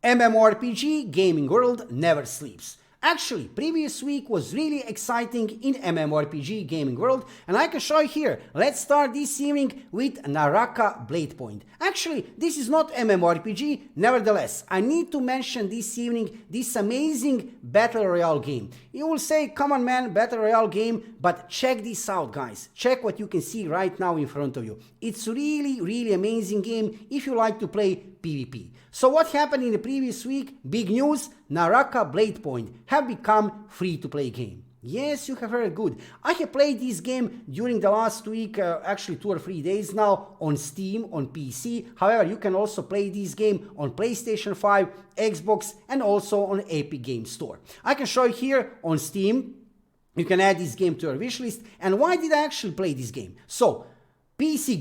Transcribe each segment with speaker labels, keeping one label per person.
Speaker 1: MMORPG gaming world never sleeps. Actually, previous week was really exciting in MMORPG gaming world, and I can show you here. Let's start this evening with Naraka Bladepoint. Actually, this is not MMORPG, nevertheless, I need to mention this evening this amazing Battle Royale game. You will say, come on man, Battle Royale game, but check this out guys. Check what you can see right now in front of you. It's really amazing game if you like to play PvP. So what happened in the previous week? Big news, Naraka Bladepoint have become free-to-play game. Yes, you have heard good. I have played this game during the last week, actually 2 or 3 days now, on Steam, on PC. However, you can also play this game on PlayStation 5, Xbox, and also on Epic Games Store. I can show you here on Steam. You can add this game to your wishlist. And why did I actually play this game? So, PC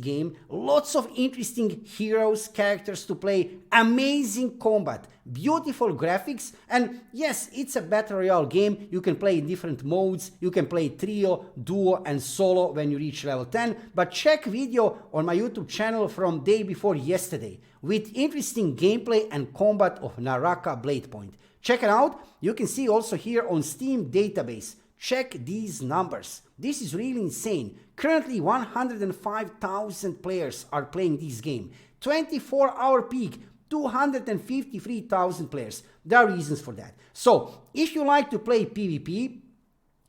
Speaker 1: game, lots of interesting heroes, characters to play, amazing combat, beautiful graphics, and yes, it's a battle royale game. You can play in different modes. You can play trio, duo, and solo when you reach level 10. But check video on my YouTube channel from day before yesterday with interesting gameplay and combat of Naraka Bladepoint. Check it out. You can see also here on Steam database. Check these numbers. This is really insane. Currently 105,000 players are playing this game. 24-hour peak, 253,000 players. There are reasons for that. So, if you like to play PvP,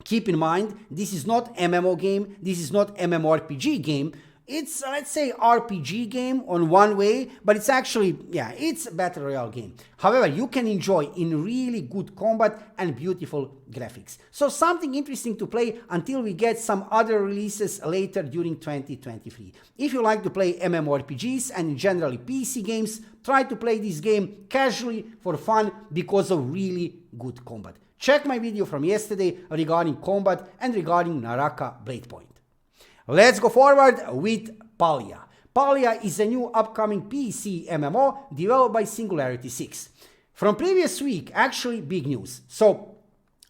Speaker 1: keep in mind, this is not MMO game, this is not MMORPG game. It's, let's say, RPG game on one way, but it's actually, yeah, it's a battle royale game. However, you can enjoy in really good combat and beautiful graphics. So something interesting to play until we get some other releases later during 2023. If you like to play MMORPGs and generally PC games, try to play this game casually for fun because of really good combat. Check my video from yesterday regarding combat and regarding Naraka Bladepoint. Let's go forward with Palia. Palia is a new upcoming PC MMO developed by Singularity 6. From previous week, actually big news. So,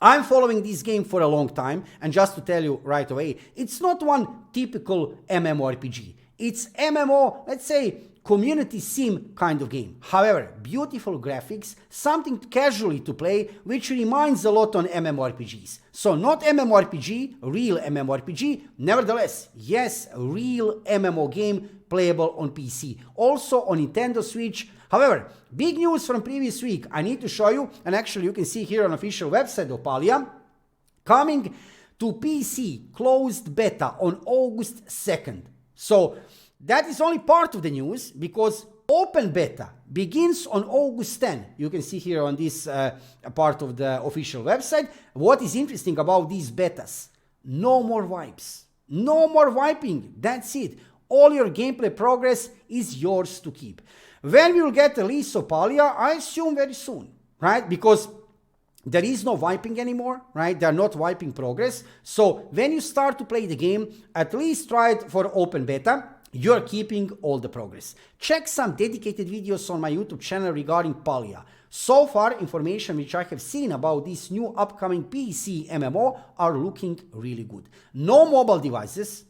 Speaker 1: I'm following this game for a long time, and just to tell you right away, it's not one typical MMORPG. It's MMO, let's say, community sim kind of game. However, beautiful graphics, something casually to play, which reminds a lot on MMORPGs. So not MMORPG, real MMORPG, nevertheless, yes, real MMO game playable on PC, also on Nintendo Switch. However, big news from previous week, I need to show you, and actually you can see here on official website of Palia, coming to PC closed beta on August 2nd. So, that is only part of the news because open beta begins on August 10. You can see here on this part of the official website. What is interesting about these betas? No more wipes. No more wiping. That's it. All your gameplay progress is yours to keep. When we will get the release of Palia, I assume very soon, right? Because there is no wiping anymore, right? They are not wiping progress. So when you start to play the game, at least try it for open beta. You're keeping all the progress. Check some dedicated videos on my YouTube channel regarding Palia. So far, information which I have seen about this new upcoming PC MMO are looking really good. No mobile devices,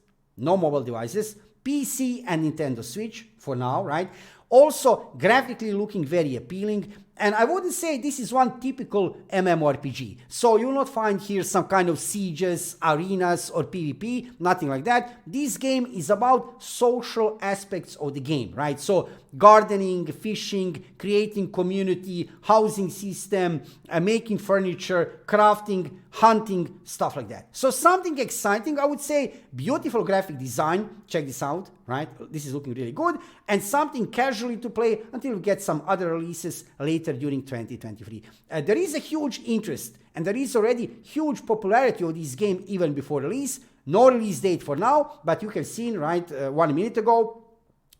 Speaker 1: PC and Nintendo Switch for now, right? Also, graphically looking very appealing. And I wouldn't say this is one typical MMORPG. So you'll not find here some kind of sieges, arenas, or PvP, nothing like that. This game is about social aspects of the game, right? So gardening, fishing, creating community, housing system, making furniture, crafting, hunting, stuff like that. So something exciting, I would say, beautiful graphic design. Check this out, right? This is looking really good. And something casually to play until we get some other releases later during 2023. There is a huge interest and there is already huge popularity of this game even before release. No release date for now, but you have seen, right, 1 minute ago,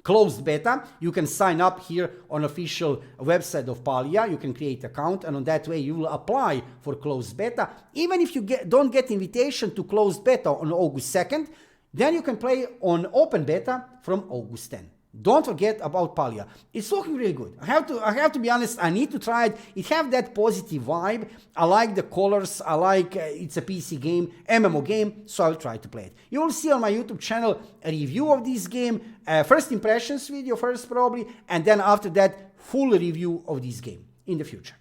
Speaker 1: closed beta. You can sign up here on official website of Palia. You can create account and on that way you will apply for closed beta. Even if you don't get invitation to closed beta on August 2nd, then you can play on open beta from August 10. Don't forget about Palia. It's looking really good. I have to be honest, I need to try it. It have that positive vibe. I like the colors. I like it's a PC game, MMO game, so I'll try to play it. You will see on my YouTube channel a review of this game, first impressions video first probably, and then after that full review of this game in the future.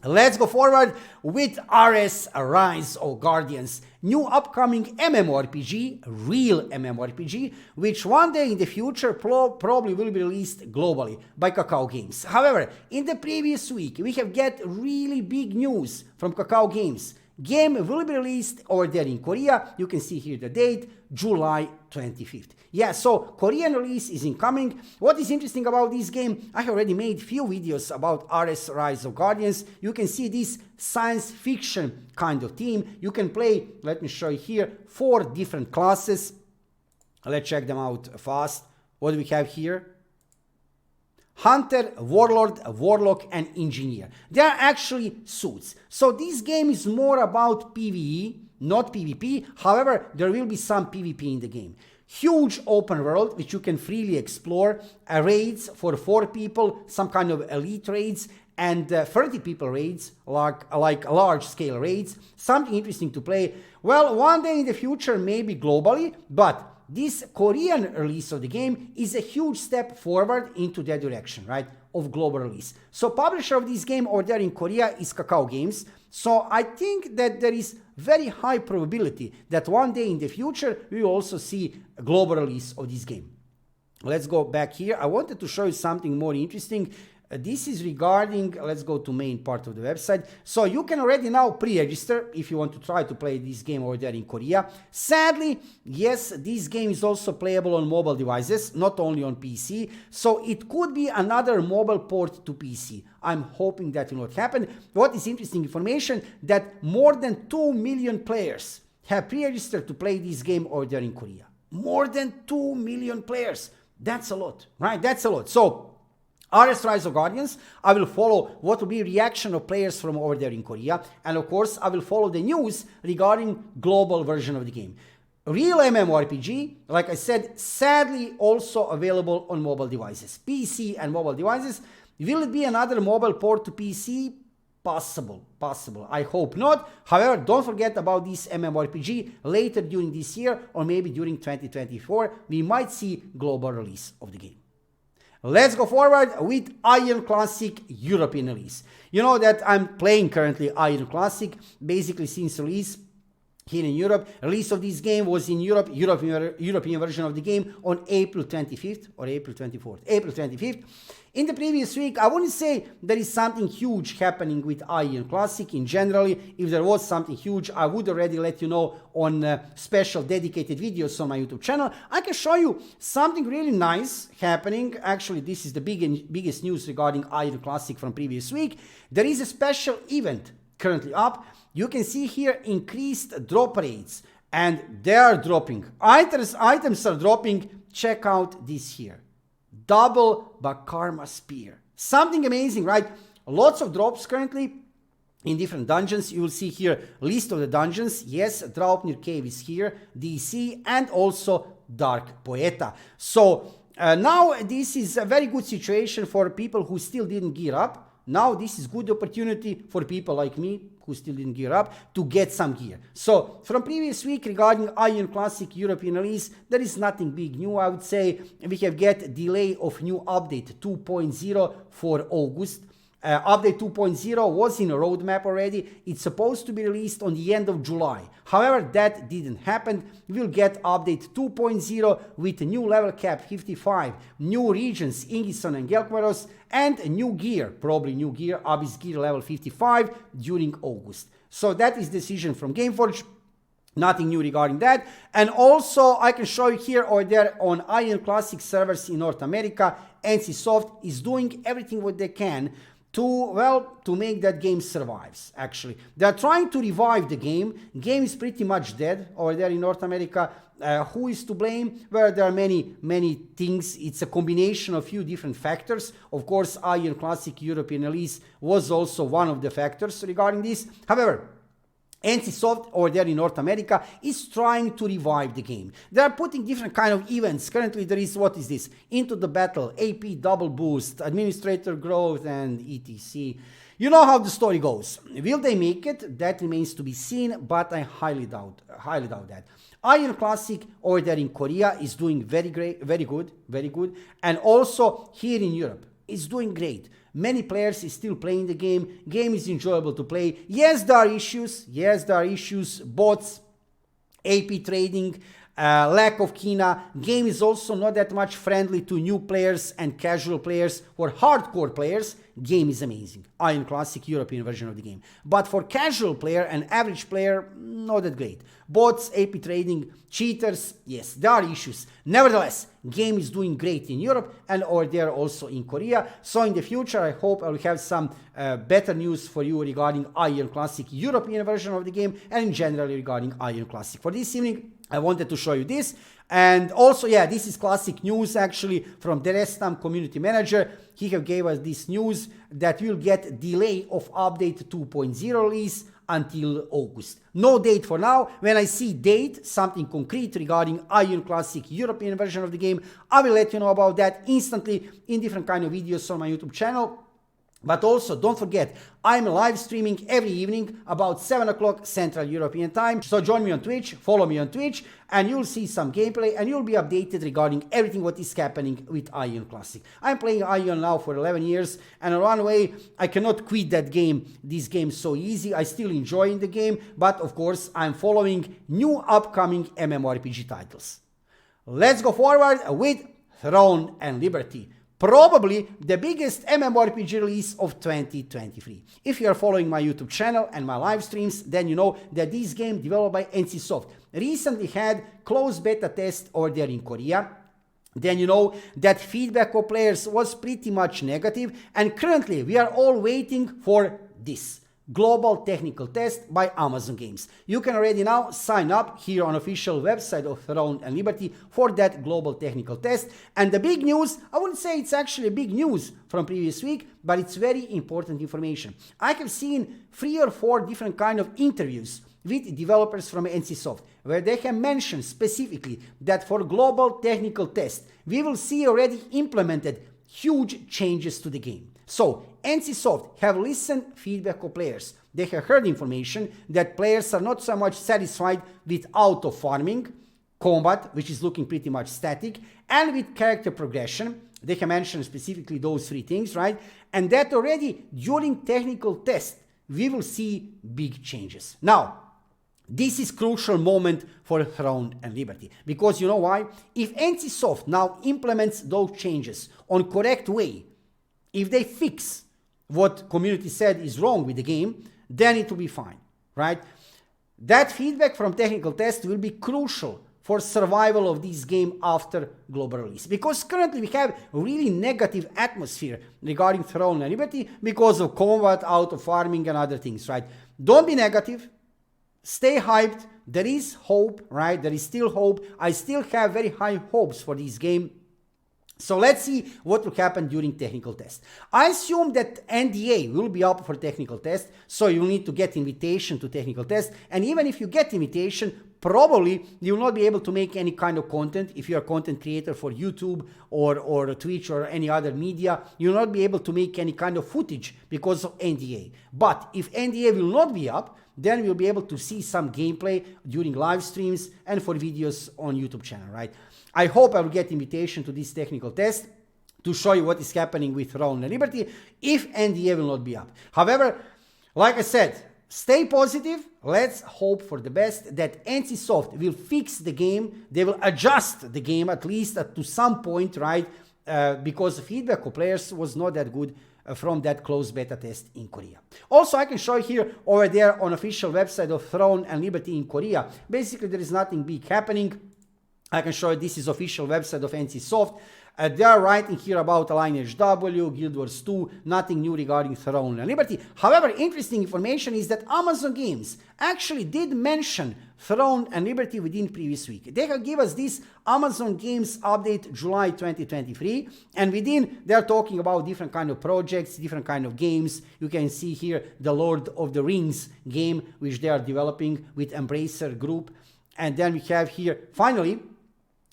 Speaker 1: Let's go forward with RS Rise of Guardians, new upcoming MMORPG, real MMORPG, which one day in the future probably will be released globally by Kakao Games. However, in the previous week, we have get really big news from Kakao Games. Game will be released over there in Korea. You can see here the date, July 25th. Yeah, so Korean release is incoming. What is interesting about this game, I have already made few videos about RS Rise of Guardians. You can see this science fiction kind of theme. You can play, let me show you here, 4 different classes. Let's check them out fast. What do we have here? Hunter, Warlord, Warlock, and Engineer. They are actually suits. So this game is more about PvE, not PvP. However, there will be some PvP in the game. Huge open world, which you can freely explore. Raids for 4 people, some kind of elite raids, and 30 people raids, like large scale raids. Something interesting to play. Well, one day in the future, maybe globally, but this Korean release of the game is a huge step forward into that direction, right, of global release. So publisher of this game over there in Korea is Kakao Games. So I think that there is very high probability that one day in the future we will also see a global release of this game. Let's go back here. I wanted to show you something more interesting. This is regarding, let's go to main part of the website. So you can already now pre-register if you want to try to play this game over there in Korea. Sadly, yes, this game is also playable on mobile devices, not only on PC. So it could be another mobile port to PC. I'm hoping that will not happen. What is interesting information, that more than 2 million players have pre-registered to play this game over there in Korea. More than 2 million players. That's a lot, right? That's a lot. So RS Rise of Guardians, I will follow what will be reaction of players from over there in Korea, and of course I will follow the news regarding global version of the game. Real MMORPG, like I said, sadly also available on mobile devices, PC and mobile devices. Will it be another mobile port to PC? Possible. I hope not. However, don't forget about this MMORPG later during this year, or maybe during 2024, we might see global release of the game. Let's go forward with Aion Classic European release. You know that I'm playing currently Aion Classic, basically since release here in Europe. Release of this game was in Europe, European version of the game on April 25th or April 24th. April 25th. In the previous week, I wouldn't say there is something huge happening with Aion Classic in general. If there was something huge, I would already let you know on special dedicated videos on my YouTube channel. I can show you something really nice happening. Actually, this is the biggest news regarding Aion Classic from previous week. There is a special event currently up. You can see here increased drop rates, and they are dropping. Items are dropping. Check out this here. Double Bakarma Spear. Something amazing, right? Lots of drops currently in different dungeons. You will see here list of the dungeons. Yes, Draupnir Cave is here, DC, and also Dark Poeta. So now this is a very good situation for people who still didn't gear up. Now this is good opportunity for people like me who still didn't gear up to get some gear. So from previous week regarding Aion Classic European release, there is nothing big new. I would say we have get delay of new update 2.0 for August. Update 2.0 was in a roadmap already. It's supposed to be released on the end of July. However, that didn't happen. We'll get update 2.0 with new level cap 55, new regions Ingison and Gelkvaros, and new gear, probably new gear, Abyss gear level 55 during August. So that is decision from Gameforge. Nothing new regarding that. And also I can show you here or there on Aion Classic servers in North America, NCSoft is doing everything what they can to make that game survives. Actually, they are trying to revive the game. Game is pretty much dead over there in North America. Who is to blame? Well, there are many things. It's a combination of few different factors. Of course, Aion Classic European release was also one of the factors regarding this. However, NCSoft over there in North America is trying to revive the game. They are putting different kind of events. Currently there is, what is this? Into the Battle, AP double boost, administrator growth, and etc. You know how the story goes. Will they make it? That remains to be seen, but I highly doubt that. Aion Classic over there in Korea is doing very great, very good. And also here in Europe. is doing great. Many players is still playing the game. Game is enjoyable to play. Yes, there are issues. Yes, there are issues. Bots, AP trading, lack of Kina. Game is also not that much friendly to new players and casual players. For hardcore players, game is amazing. Aion Classic European version of the game. But for casual player and average player, not that great. Bots, AP trading, cheaters, yes, there are issues. Nevertheless, game is doing great in Europe and over there also in Korea. So in the future, I hope I will have some better news for you regarding Aion Classic European version of the game and in general regarding Aion Classic. For this evening, I wanted to show you this. And also, yeah, this is classic news actually from Derestam community manager. He have gave us this news that we'll get delay of update 2.0 release until August. No date for now. When I see date, something concrete regarding Aion Classic European version of the game, I will let you know about that instantly in different kind of videos on my YouTube channel. But also, don't forget, I'm live streaming every evening about 7 o'clock Central European Time. So join me on Twitch, follow me on Twitch, and you'll see some gameplay and you'll be updated regarding everything what is happening with Aion Classic. I'm playing Aion now for 11 years, and in one way, I cannot quit that game, this game so easy. I still enjoying the game, but of course, I'm following new upcoming MMORPG titles. Let's go forward with Throne and Liberty. Probably the biggest MMORPG release of 2023. If you are following my YouTube channel and my live streams, then you know that this game developed by NCSoft recently had closed beta test over there in Korea. Then you know that feedback of players was pretty much negative, and currently we are all waiting for this global technical test by Amazon Games. You can already now sign up here on official website of Throne and Liberty for that global technical test. And the big news, I wouldn't say it's actually big news from previous week, but it's very important information. I have seen 3 or 4 different kind of interviews with developers from NCSoft, where they have mentioned specifically that for global technical test, we will see already implemented huge changes to the game. So, NCSoft have listened feedback of players. They have heard information that players are not so much satisfied with auto farming, combat, which is looking pretty much static, and with character progression. They have mentioned specifically those 3 things, right? And that already during technical test, we will see big changes. Now, this is crucial moment for Throne and Liberty, because you know why? If NCSoft now implements those changes on correct way, if they fix what community said is wrong with the game, then it will be fine, right? That feedback from technical test will be crucial for survival of this game after global release, because currently we have really negative atmosphere regarding Throne and Liberty because of combat, auto farming and other things, right? Don't be negative. Stay hyped. There is hope, right? There is still hope. I still have very high hopes for this game. So let's see what will happen during technical test. I assume that NDA will be up for technical test, so you will need to get invitation to technical test. And even if you get invitation, probably you will not be able to make any kind of content. If you are a content creator for YouTube or Twitch or any other media, you will not be able to make any kind of footage because of NDA. But if NDA will not be up, then we'll be able to see some gameplay during live streams and for videos on YouTube channel, right? I hope I will get invitation to this technical test to show you what is happening with Throne and Liberty if NDA will not be up. However, like I said, stay positive. Let's hope for the best that NCSoft will fix the game. They will adjust the game at least to some point, right? Because the feedback of players was not that good from that closed beta test in Korea. Also, I can show you here over there on official website of Throne and Liberty in Korea. Basically, there is nothing big happening. I can show you this is official website of NCSoft. They are writing here about Lineage W, Guild Wars 2, nothing new regarding Throne and Liberty. However, interesting information is that Amazon Games actually did mention Throne and Liberty within previous week. They have given us this Amazon Games update July 2023, and within they are talking about different kind of projects, different kind of games. You can see here the Lord of the Rings game, which they are developing with Embracer Group. And then we have here, finally,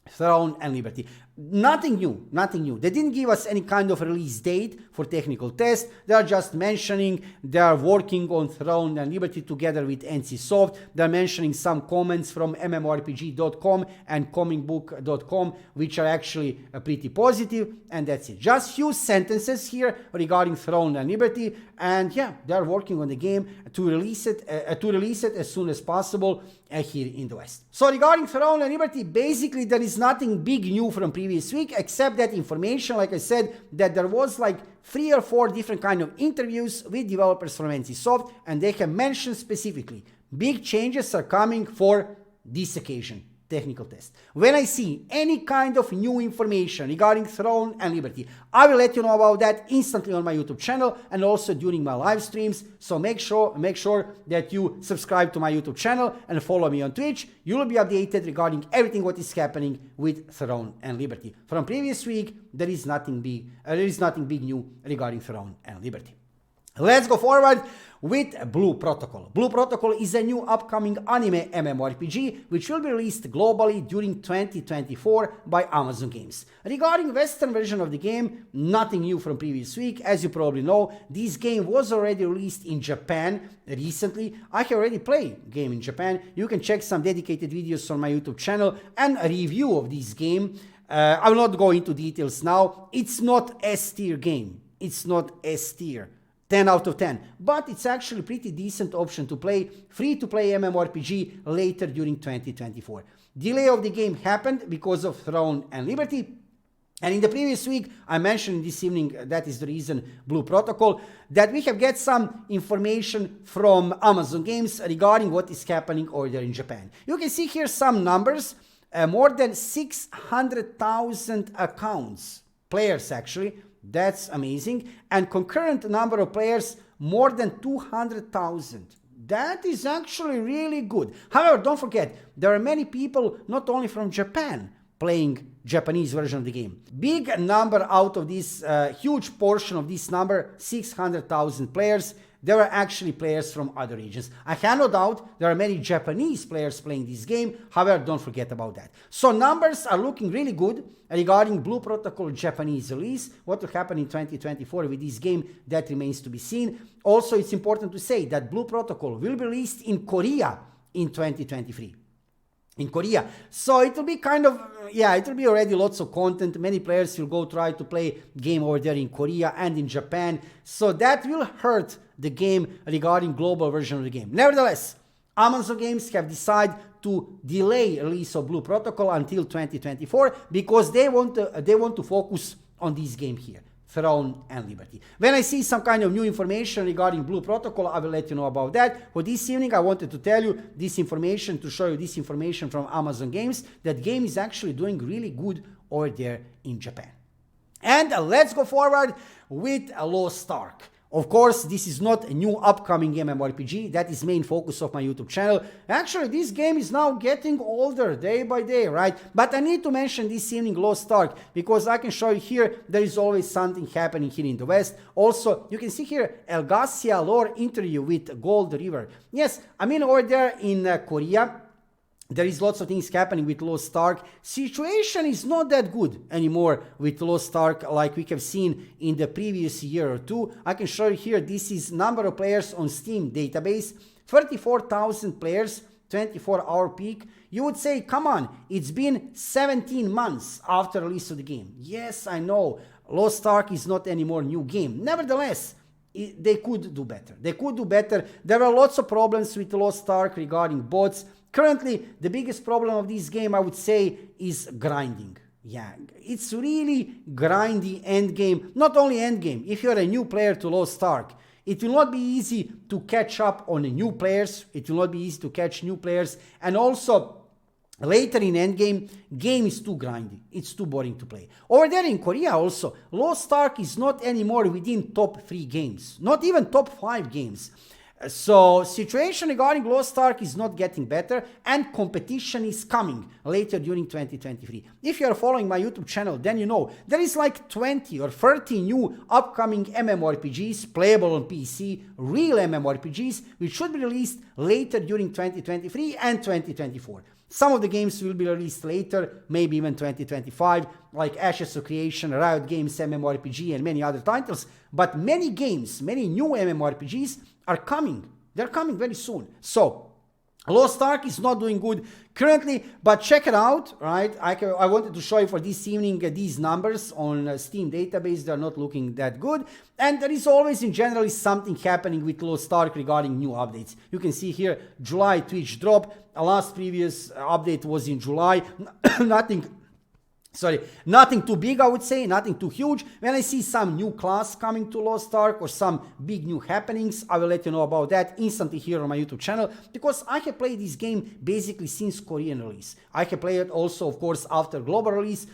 Speaker 1: Throne and Liberty. Nothing new, nothing new. They didn't give us any kind of release date for technical test. They are just mentioning they are working on Throne and Liberty together with NCSoft. They're mentioning some comments from MMORPG.com and comicbook.com, which are actually pretty positive, and that's it. Just few sentences here regarding Throne and Liberty, and yeah, they are working on the game to release it as soon as possible here in the West. So regarding Throne and Liberty, basically there is nothing big new from previous week, except that information, like I said, that there was like 3 or 4 different kind of interviews with developers from NCSoft, and they have mentioned specifically big changes are coming for this occasion, technical test. When I see any kind of new information regarding Throne and Liberty, I will let you know about that instantly on my YouTube channel and also during my live streams. So make sure that you subscribe to my YouTube channel and follow me on Twitch. You will be updated regarding everything what is happening with Throne and Liberty. From previous week, there is nothing big new regarding Throne and Liberty. Let's go forward with Blue Protocol. Blue Protocol is a new upcoming anime MMORPG which will be released globally during 2024 by Amazon Games. Regarding Western version of the game, nothing new from previous week. As you probably know, this game was already released in Japan recently. I have already played game in Japan. You can check some dedicated videos on my YouTube channel and a review of this game. I will not go into details now. It's not S-tier game. It's not S-tier. 10 out of 10, but it's actually a pretty decent option to play, free to play MMORPG later during 2024. Delay of the game happened because of Throne and Liberty, and in the previous week I mentioned this evening, that is the reason, Blue Protocol, that we have get some information from Amazon Games regarding what is happening over there in Japan. You can see here some numbers, more than 600,000 accounts, players actually. That's amazing. And concurrent number of players, more than 200,000. That is actually really good. However, don't forget, there are many people, not only from Japan, playing Japanese version of the game. Big number out of this, huge portion of this number, 600,000 players, there are actually players from other regions. I have no doubt there are many Japanese players playing this game. However, don't forget about that. So numbers are looking really good regarding Blue Protocol Japanese release. What will happen in 2024 with this game, that remains to be seen. Also, it's important to say that Blue Protocol will be released in Korea in 2023. In Korea. So it will be kind of, yeah, it will be already lots of content. Many players will go try to play game over there in Korea and in Japan. So that will hurt the game regarding global version of the game. Nevertheless, Amazon Games have decided to delay release of Blue Protocol until 2024 because they want to focus on this game here, Throne and Liberty. When I see some kind of new information regarding Blue Protocol, I will let you know about that. For this evening, I wanted to tell you this information, to show you this information from Amazon Games. That game is actually doing really good over there in Japan. And let's go forward with Lost Ark. Of course, this is not a new upcoming MMORPG. That is main focus of my YouTube channel. Actually, this game is now getting older day by day, right? But I need to mention this evening Lost Ark because I can show you here there is always something happening here in the West. Also, you can see here Elgasia lore interview with Gold River. Yes, I mean over there in Korea, there is lots of things happening with Lost Ark. Situation is not that good anymore with Lost Ark like we have seen in the previous year or two. I can show you here, this is number of players on Steam database, 34,000 players, 24-hour peak. You would say, come on, it's been 17 months after release of the game. Yes, I know, Lost Ark is not anymore new game. Nevertheless, they could do better. They could do better. There are lots of problems with Lost Ark regarding bots. Currently, the biggest problem of this game, I would say, is grinding. Yeah, it's really grindy end game. Not only end game, if you're a new player to Lost Ark, it will not be easy to catch up on new players. It will not be easy to catch new players. And also, later in endgame, game is too grindy. It's too boring to play. Over there in Korea also, Lost Ark is not anymore within top 3 games. Not even top 5 games. So situation regarding Lost Ark is not getting better and competition is coming later during 2023. If you are following my YouTube channel, then you know there is like 20 or 30 new upcoming MMORPGs playable on PC, real MMORPGs, which should be released later during 2023 and 2024. Some of the games will be released later, maybe even 2025, like Ashes of Creation, Riot Games, MMORPG, and many other titles. But many games, many new MMORPGs are coming. They're coming very soon. So, Lost Ark is not doing good currently, but check it out, right? I wanted to show you for this evening these numbers on Steam database. They're not looking that good. And there is always, in general, something happening with Lost Ark regarding new updates. You can see here, July Twitch drop. Last previous update was in July. Nothing too big, I would say, nothing too huge. When I see some new class coming to Lost Ark or some big new happenings, I will let you know about that instantly here on my YouTube channel, because I have played this game basically since Korean release. I have played it also, of course, after global release.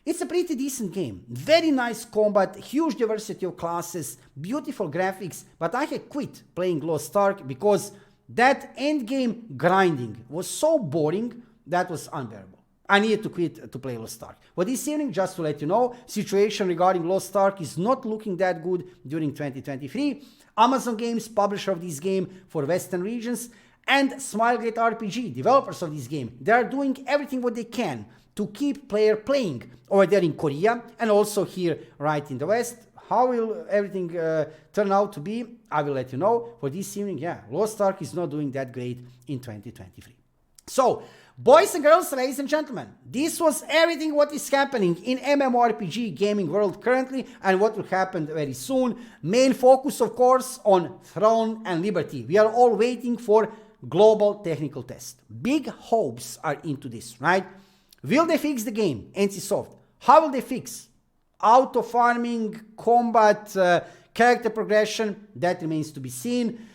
Speaker 1: It's a pretty decent game. Very nice combat, huge diversity of classes, beautiful graphics, but I had quit playing Lost Ark because that end game grinding was so boring that was unbearable. I needed to quit to play Lost Ark. But this evening, just to let you know, situation regarding Lost Ark is not looking that good during 2023. Amazon Games, publisher of this game for Western regions, and Smilegate RPG, developers of this game, they are doing everything what they can to keep player playing over there in Korea and also here right in the West. How will everything turn out to be? I will let you know. For this evening, yeah, Lost Ark is not doing that great in 2023. So, boys and girls, ladies and gentlemen, this was everything what is happening in MMORPG gaming world currently and what will happen very soon. Main focus, of course, on Throne and Liberty. We are all waiting for global technical test. Big hopes are into this, right? Will they fix the game, NCSoft? How will they fix auto farming, combat, character progression? That remains to be seen.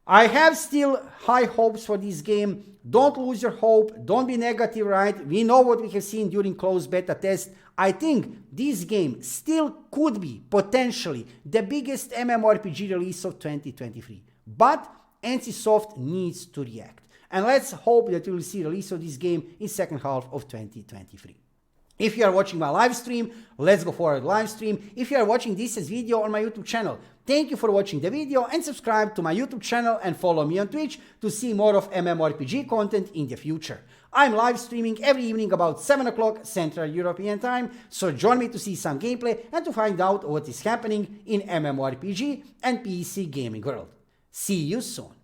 Speaker 1: I have still high hopes for this game. Don't lose your hope. Don't be negative, right? We know what we have seen during closed beta test. I think this game still could be potentially the biggest MMORPG release of 2023. But NCSoft needs to react. And let's hope that we will see release of this game in second half of 2023. If you are watching my live stream, let's go for a live stream. If you are watching this as video on my YouTube channel, thank you for watching the video and subscribe to my YouTube channel and follow me on Twitch to see more of MMORPG content in the future. I'm live streaming every evening about 7 o'clock Central European Time, so join me to see some gameplay and to find out what is happening in MMORPG and PC gaming world. See you soon.